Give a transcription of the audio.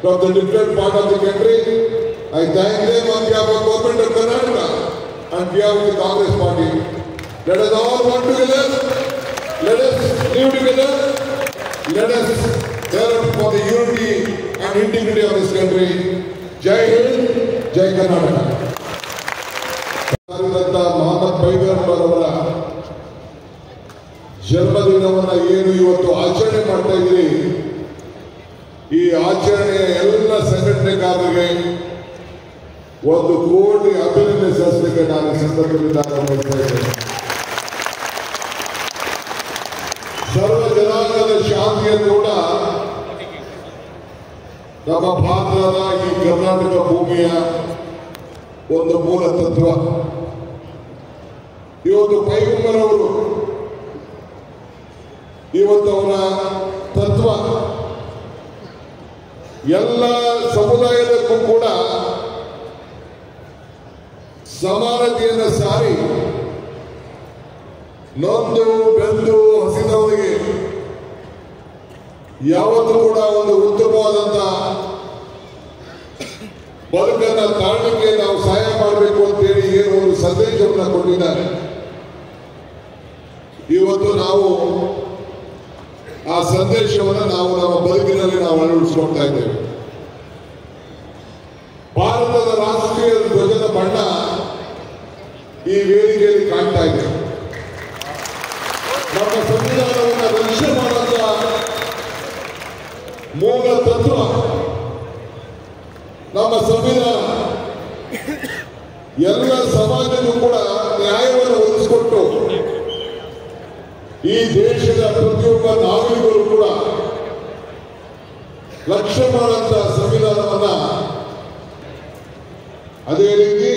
from the different part of the country. I thank them on behalf of Government of Karnataka and behalf of the Congress Party. Let us all work together. Let us live together. Let us help for the unity and integrity of this country. Jai Hind, Jai Karnataka. Mohammed ಪೈಗಂಬರ್ ಜನ್ಮದಿನವನ್ನು ಏನು ಇವತ್ತು ಆಚರಣೆ ಮಾಡ್ತಾ ಇದ್ದೀರಿ, ಈ ಆಚರಣೆಯ ಎಲ್ಲ ಸಂಘಟನೆಗಾರರಿಗೆ 1 ಕೋಟಿ ಅಭಿನಂದನೆ ಸಲ್ಲಿಸಲಿಕ್ಕೆ ನಾನು ಈ ಸಂದರ್ಭದಲ್ಲಿ ಬಯಸ್ತಾ ಇದ್ದೇನೆ. ಸರ್ವ ಜನಾಂಗದ ಶಾಂತಿಯ ಕೂಡ ನಮ್ಮ ಭಾರತದ ಈ ಕರ್ನಾಟಕ ಭೂಮಿಯ ಒಂದು ಮೂಲ ತತ್ವ. ಇವತ್ತು ಪೈಗಂಬರವರು ಇವತ್ತು ಅವರ ತತ್ವ ಎಲ್ಲ ಸಮುದಾಯದಕ್ಕೂ ಕೂಡ ಸಮಾನತೆಯನ್ನು ಸಾರಿ ನೊಂದು ಬೆಂದು ಹಸಿದವರಿಗೆ ಯಾವತ್ತೂ ಕೂಡ ಒಂದು ಉತ್ತಮವಾದಂತ ಬದುಕನ್ನು ತಾಳಲಿಕ್ಕೆ ನಾವು ಸಹಾಯ ಮಾಡಬೇಕು ಅಂತೇಳಿ ಏನು ಒಂದು ಸಂದೇಶವನ್ನು ಕೊಟ್ಟಿದ್ದಾರೆ. ಇವತ್ತು ನಾವು ಆ ಸಂದೇಶವನ್ನು ನಾವು ನಮ್ಮ ಬದುಕಿನಲ್ಲಿ ನಾವು ಅಳವಡಿಸಿಕೊಳ್ತಾ ಇದ್ದೇವೆ. ಭಾರತದ ರಾಷ್ಟ್ರೀಯ ಧ್ವಜದ ಬಣ್ಣ ಈ ವೇದಿಕೆಯಲ್ಲಿ ಕಾಣ್ತಾ ಇದೆ. ನಮ್ಮ ಸಂವಿಧಾನವನ್ನು ರಕ್ಷಣೆ ಮಾಡುವಂತ ಮೂಲ ತತ್ವ ನಮ್ಮ ಸಂವಿಧಾನ ಎಲ್ಲ ಸಮಾಜಕ್ಕೂ ಕೂಡ ನ್ಯಾಯವನ್ನು ಒದಗಿಸಿಕೊಟ್ಟು ಈ ದೇಶದ ಪ್ರತಿಯೊಬ್ಬ ನಾಗರಿಕರು ಕೂಡ ರಕ್ಷಣೆ ಮಾಡುವಂತ ಸಂವಿಧಾನವನ್ನ, ಅದೇ ರೀತಿ